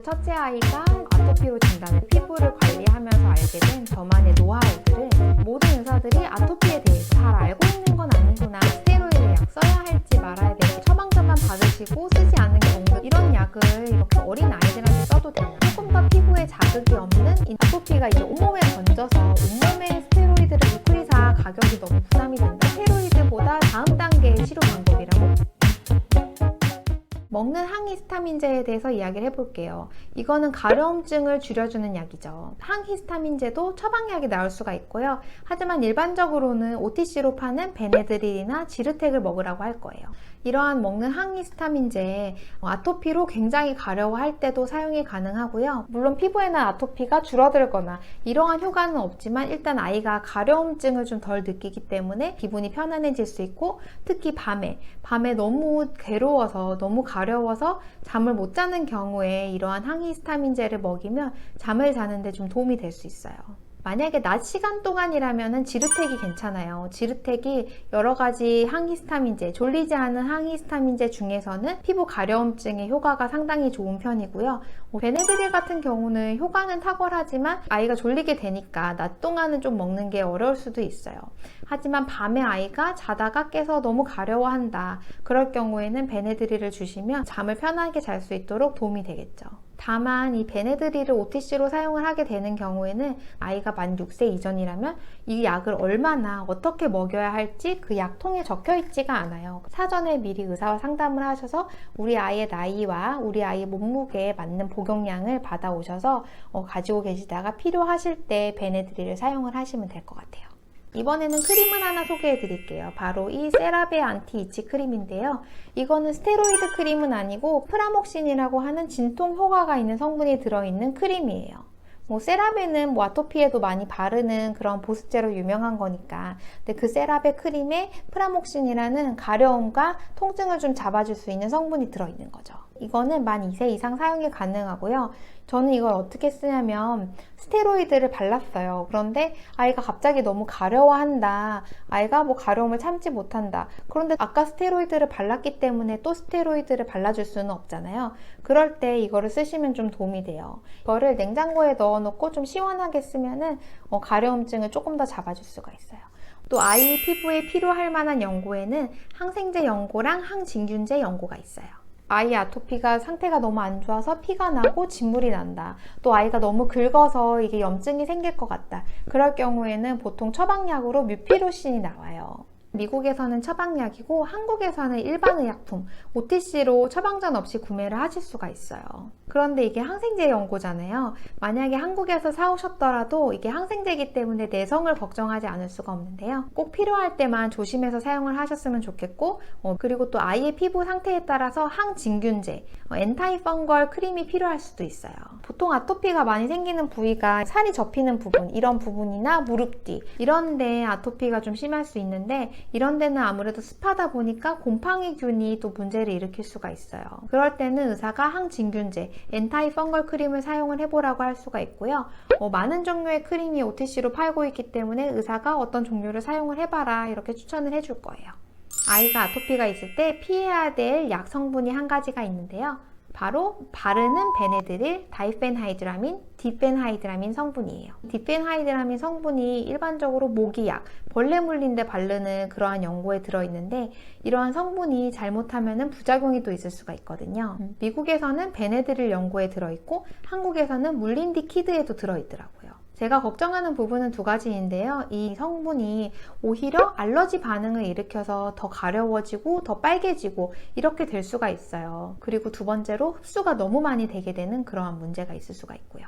첫째 아이가 아토피로 진단을 피부를 관리하면서 알게 된 저만의 노하우들을 모든 의사들이 아토피에 대해서 잘 알고 있는 건 아니구나, 스테로이드 약 써야 할지 말아야 될지 처방전만 받으시고 쓰지 않는 경우, 이런 약을 이렇게 어린 아이들한테 써도 되나, 조금 더 피부에 자극이 없는 이 아토피가 이제 온몸에 번져서 온몸에 스테로이드를 뿌리사 가격이 너무 부담이 된다, 스테로이드보다 다음 단계의 치료 방법이라고. 먹는 항히스타민제에 대해서 이야기를 해볼게요. 이거는 가려움증을 줄여주는 약이죠. 항히스타민제도 처방약이 나올 수가 있고요. 하지만 일반적으로는 OTC로 파는 베네드릴이나 지르텍을 먹으라고 할 거예요. 이러한 먹는 항히스타민제, 아토피로 굉장히 가려워할 때도 사용이 가능하고요. 물론 피부에는 아토피가 줄어들거나 이러한 효과는 없지만 일단 아이가 가려움증을 좀 덜 느끼기 때문에 기분이 편안해질 수 있고, 특히 밤에 너무 괴로워서 너무 가려워서 잠을 못 자는 경우에 이러한 항히스타민제를 먹이면 잠을 자는데 좀 도움이 될 수 있어요. 만약에 낮 시간 동안이라면 지르텍이 괜찮아요. 지르텍이 여러 가지 항히스타민제, 졸리지 않은 항히스타민제 중에서는 피부 가려움증에 효과가 상당히 좋은 편이고요. 베네드릴 같은 경우는 효과는 탁월하지만 아이가 졸리게 되니까 낮 동안은 좀 먹는 게 어려울 수도 있어요. 하지만 밤에 아이가 자다가 깨서 너무 가려워한다, 그럴 경우에는 베네드릴을 주시면 잠을 편하게 잘 수 있도록 도움이 되겠죠. 다만 이 베네드릴을 OTC로 사용을 하게 되는 경우에는 아이가 만 6세 이전이라면 이 약을 얼마나 어떻게 먹여야 할지 그 약통에 적혀 있지가 않아요. 사전에 미리 의사와 상담을 하셔서 우리 아이의 나이와 우리 아이의 몸무게에 맞는 복용량을 받아오셔서 가지고 계시다가 필요하실 때 베네드릴을 사용을 하시면 될 것 같아요. 이번에는 크림을 하나 소개해 드릴게요. 바로 이 세라베 안티 이치 크림인데요. 이거는 스테로이드 크림은 아니고 프라목신이라고 하는 진통 효과가 있는 성분이 들어있는 크림이에요. 세라베는 아토피에도 많이 바르는 그런 보습제로 유명한 거니까. 근데 그 세라베 크림에 프라목신이라는 가려움과 통증을 좀 잡아줄 수 있는 성분이 들어있는 거죠. 이거는 만 2세 이상 사용이 가능하고요. 저는 이걸 어떻게 쓰냐면 스테로이드를 발랐어요. 그런데 아이가 갑자기 너무 가려워한다, 아이가 가려움을 참지 못한다, 그런데 아까 스테로이드를 발랐기 때문에 또 스테로이드를 발라줄 수는 없잖아요. 그럴 때 이거를 쓰시면 좀 도움이 돼요. 이거를 냉장고에 넣어놓고 좀 시원하게 쓰면은 가려움증을 조금 더 잡아줄 수가 있어요. 또 아이 피부에 필요할 만한 연고에는 항생제 연고랑 항진균제 연고가 있어요. 아이 아토피가 상태가 너무 안 좋아서 피가 나고 진물이 난다, 또 아이가 너무 긁어서 이게 염증이 생길 것 같다, 그럴 경우에는 보통 처방약으로 뮤피로신이 나와요. 미국에서는 처방약이고 한국에서는 일반 의약품, OTC로 처방전 없이 구매를 하실 수가 있어요. 그런데 이게 항생제 연고잖아요. 만약에 한국에서 사오셨더라도 이게 항생제이기 때문에 내성을 걱정하지 않을 수가 없는데요. 꼭 필요할 때만 조심해서 사용을 하셨으면 좋겠고, 그리고 또 아이의 피부 상태에 따라서 항진균제, 엔타이펑걸 크림이 필요할 수도 있어요. 보통 아토피가 많이 생기는 부위가 살이 접히는 부분, 이런 부분이나 무릎 뒤, 이런 데 아토피가 좀 심할 수 있는데, 이런 데는 아무래도 습하다 보니까 곰팡이균이 또 문제를 일으킬 수가 있어요. 그럴 때는 의사가 항진균제, 엔타이펑걸 크림을 사용을 해보라고 할 수가 있고요. 많은 종류의 크림이 OTC로 팔고 있기 때문에 의사가 어떤 종류를 사용을 해봐라, 이렇게 추천을 해줄 거예요. 아이가 아토피가 있을 때 피해야 될 약 성분이 한 가지가 있는데요. 바로 바르는 베네드릴, 다이펜하이드라민, 디펜하이드라민 성분이에요. 디펜하이드라민 성분이 일반적으로 모기약, 벌레 물린 데 바르는 그러한 연고에 들어있는데, 이러한 성분이 잘못하면 부작용이 또 있을 수가 있거든요. 미국에서는 베네드릴 연고에 들어있고 한국에서는 물린디 키드에도 들어있더라고요. 제가 걱정하는 부분은 두 가지인데요. 이 성분이 오히려 알러지 반응을 일으켜서 더 가려워지고 더 빨개지고 이렇게 될 수가 있어요. 그리고 두 번째로 흡수가 너무 많이 되게 되는 그러한 문제가 있을 수가 있고요.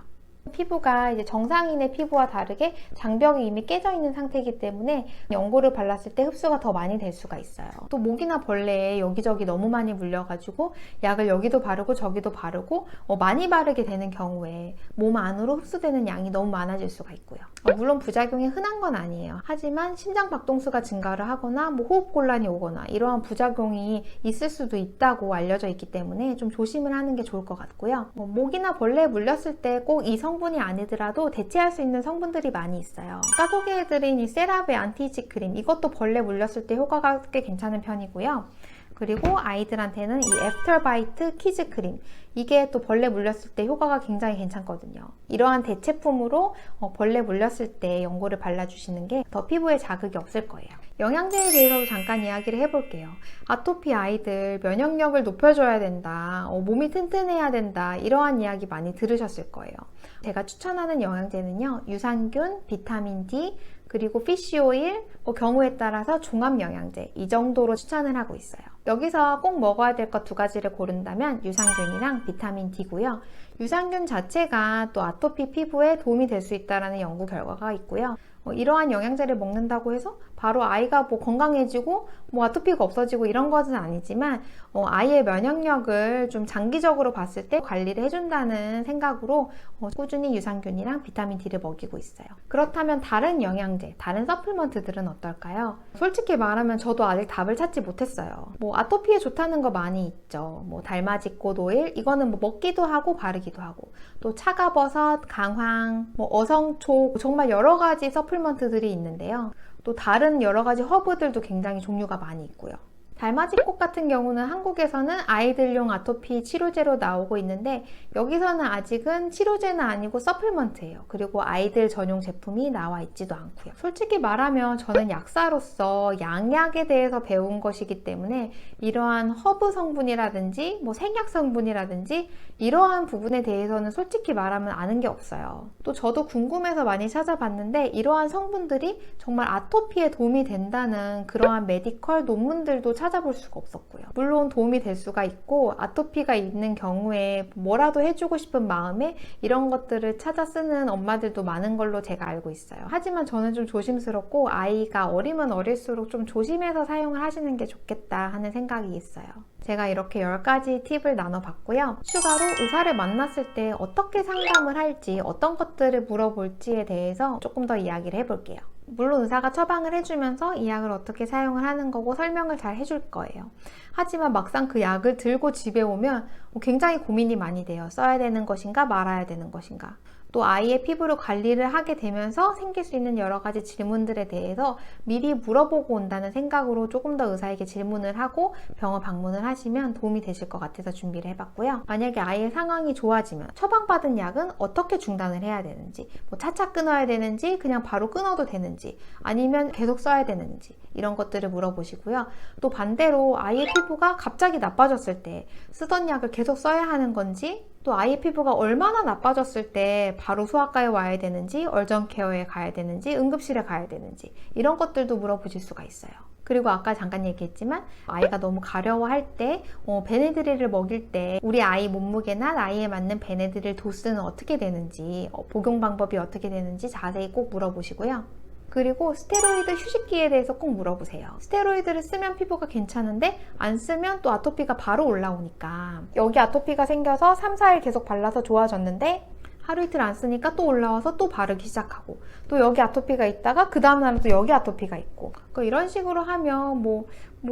피부가 이제 정상인의 피부와 다르게 장벽이 이미 깨져 있는 상태이기 때문에 연고를 발랐을 때 흡수가 더 많이 될 수가 있어요. 또 모기나 벌레에 여기저기 너무 많이 물려가지고 약을 여기도 바르고 저기도 바르고 많이 바르게 되는 경우에 몸 안으로 흡수되는 양이 너무 많아질 수가 있고요. 물론 부작용이 흔한 건 아니에요. 하지만 심장 박동수가 증가를 하거나 호흡곤란이 오거나 이러한 부작용이 있을 수도 있다고 알려져 있기 때문에 좀 조심을 하는 게 좋을 것 같고요. 모기나 벌레에 물렸을 때 꼭 이 성분이 아니더라도 대체할 수 있는 성분들이 많이 있어요. 아까 소개해드린 이 세라베 안티이치 크림, 이것도 벌레 물렸을 때 효과가 꽤 괜찮은 편이고요. 그리고 아이들한테는 이 애프터바이트 키즈 크림, 이게 또 벌레 물렸을 때 효과가 굉장히 괜찮거든요. 이러한 대체품으로 벌레 물렸을 때 연고를 발라주시는 게 더 피부에 자극이 없을 거예요. 영양제에 대해서도 잠깐 이야기를 해볼게요. 아토피 아이들 면역력을 높여줘야 된다, 몸이 튼튼해야 된다, 이러한 이야기 많이 들으셨을 거예요. 제가 추천하는 영양제는요, 유산균, 비타민 D, 그리고 피쉬오일, 경우에 따라서 종합영양제, 이 정도로 추천을 하고 있어요. 여기서 꼭 먹어야 될 것 두 가지를 고른다면 유산균이랑 비타민 D고요. 유산균 자체가 또 아토피 피부에 도움이 될 수 있다는 연구 결과가 있고요. 이러한 영양제를 먹는다고 해서 바로 아이가 건강해지고 아토피가 없어지고 이런 것은 아니지만 아이의 면역력을 좀 장기적으로 봤을 때 관리를 해준다는 생각으로 꾸준히 유산균이랑 비타민 D를 먹이고 있어요. 그렇다면 다른 영양제, 다른 서플먼트들은 어떨까요? 솔직히 말하면 저도 아직 답을 찾지 못했어요. 아토피에 좋다는 거 많이 있죠. 달맞이꽃 오일, 이거는 먹기도 하고 바르기도 하고, 또 차가버섯, 강황, 어성초, 정말 여러 가지 서플먼트들이 있는데요. 또 다른 여러 가지 허브들도 굉장히 종류가 많이 있고요. 달맞이꽃 같은 경우는 한국에서는 아이들용 아토피 치료제로 나오고 있는데, 여기서는 아직은 치료제는 아니고 서플먼트예요. 그리고 아이들 전용 제품이 나와 있지도 않고요. 솔직히 말하면 저는 약사로서 양약에 대해서 배운 것이기 때문에 이러한 허브 성분이라든지 생약 성분이라든지 이러한 부분에 대해서는 솔직히 말하면 아는 게 없어요. 또 저도 궁금해서 많이 찾아봤는데 이러한 성분들이 정말 아토피에 도움이 된다는 그러한 메디컬 논문들도 찾아볼 수가 없었고요. 물론 도움이 될 수가 있고, 아토피가 있는 경우에 뭐라도 해주고 싶은 마음에 이런 것들을 찾아 쓰는 엄마들도 많은 걸로 제가 알고 있어요. 하지만 저는 좀 조심스럽고, 아이가 어리면 어릴수록 좀 조심해서 사용을 하시는 게 좋겠다 하는 생각이 있어요. 제가 이렇게 10가지 팁을 나눠봤고요. 추가로 의사를 만났을 때 어떻게 상담을 할지, 어떤 것들을 물어볼지에 대해서 조금 더 이야기를 해볼게요. 물론 의사가 처방을 해주면서 이 약을 어떻게 사용을 하는 거고 설명을 잘 해줄 거예요. 하지만 막상 그 약을 들고 집에 오면 굉장히 고민이 많이 돼요. 써야 되는 것인가 말아야 되는 것인가. 또 아이의 피부를 관리를 하게 되면서 생길 수 있는 여러 가지 질문들에 대해서 미리 물어보고 온다는 생각으로 조금 더 의사에게 질문을 하고 병원 방문을 하시면 도움이 되실 것 같아서 준비를 해봤고요. 만약에 아이의 상황이 좋아지면 처방받은 약은 어떻게 중단을 해야 되는지, 차차 끊어야 되는지, 그냥 바로 끊어도 되는지, 아니면 계속 써야 되는지, 이런 것들을 물어보시고요. 또 반대로 아이의 피부가 갑자기 나빠졌을 때 쓰던 약을 계속 써야 하는 건지, 또 아이의 피부가 얼마나 나빠졌을 때 바로 소아과에 와야 되는지, 얼전케어에 가야 되는지, 응급실에 가야 되는지, 이런 것들도 물어보실 수가 있어요. 그리고 아까 잠깐 얘기했지만 아이가 너무 가려워할 때 베네드릴을 먹일 때 우리 아이 몸무게나 나이에 맞는 베네드릴 도수는 어떻게 되는지, 복용 방법이 어떻게 되는지 자세히 꼭 물어보시고요. 그리고 스테로이드 휴식기에 대해서 꼭 물어보세요. 스테로이드를 쓰면 피부가 괜찮은데 안 쓰면 또 아토피가 바로 올라오니까, 여기 아토피가 생겨서 3, 4일 계속 발라서 좋아졌는데 하루 이틀 안 쓰니까 또 올라와서 또 바르기 시작하고, 또 여기 아토피가 있다가 그 다음 날은 또 여기 아토피가 있고, 그러니까 이런 식으로 하면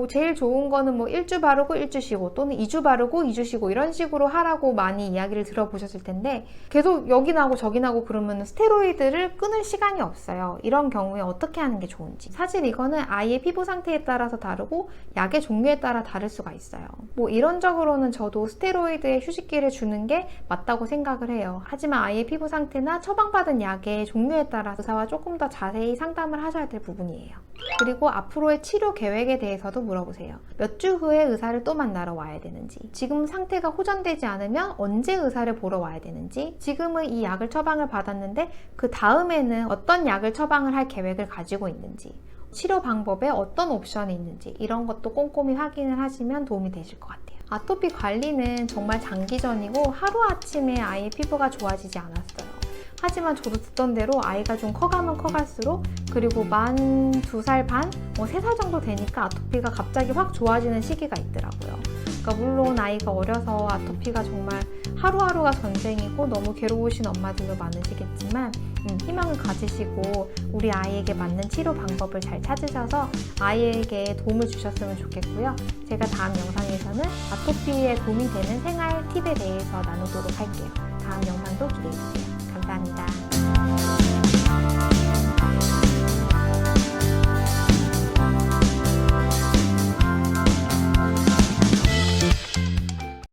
제일 좋은 거는 1주 바르고 1주 쉬고, 또는 2주 바르고 2주 쉬고, 이런 식으로 하라고 많이 이야기를 들어보셨을 텐데, 계속 여기 나고 저기 나고 그러면 스테로이드를 끊을 시간이 없어요. 이런 경우에 어떻게 하는 게 좋은지. 사실 이거는 아이의 피부 상태에 따라서 다르고 약의 종류에 따라 다를 수가 있어요. 이론적으로는 저도 스테로이드의 휴식기를 주는 게 맞다고 생각을 해요. 하지만 아이의 피부 상태나 처방받은 약의 종류에 따라 의사와 조금 더 자세히 상담을 하셔야 될 부분이에요. 그리고 앞으로의 치료 계획에 대해서도 물어보세요. 몇 주 후에 의사를 또 만나러 와야 되는지, 지금 상태가 호전되지 않으면 언제 의사를 보러 와야 되는지, 지금은 이 약을 처방을 받았는데 그 다음에는 어떤 약을 처방을 할 계획을 가지고 있는지, 치료 방법에 어떤 옵션이 있는지, 이런 것도 꼼꼼히 확인을 하시면 도움이 되실 것 같아요. 아토피 관리는 정말 장기전이고 하루아침에 아이의 피부가 좋아지지 않았어요. 하지만 저도 듣던 대로 아이가 좀 커가면 커갈수록, 그리고 만 2살 반, 3살 정도 되니까 아토피가 갑자기 확 좋아지는 시기가 있더라고요. 그러니까 물론 아이가 어려서 아토피가 정말 하루하루가 전쟁이고 너무 괴로우신 엄마들도 많으시겠지만 희망을 가지시고 우리 아이에게 맞는 치료 방법을 잘 찾으셔서 아이에게 도움을 주셨으면 좋겠고요. 제가 다음 영상에서는 아토피에 도움이 되는 생활 팁에 대해서 나누도록 할게요. 다음 영상도 기대해주세요. 감사합니다.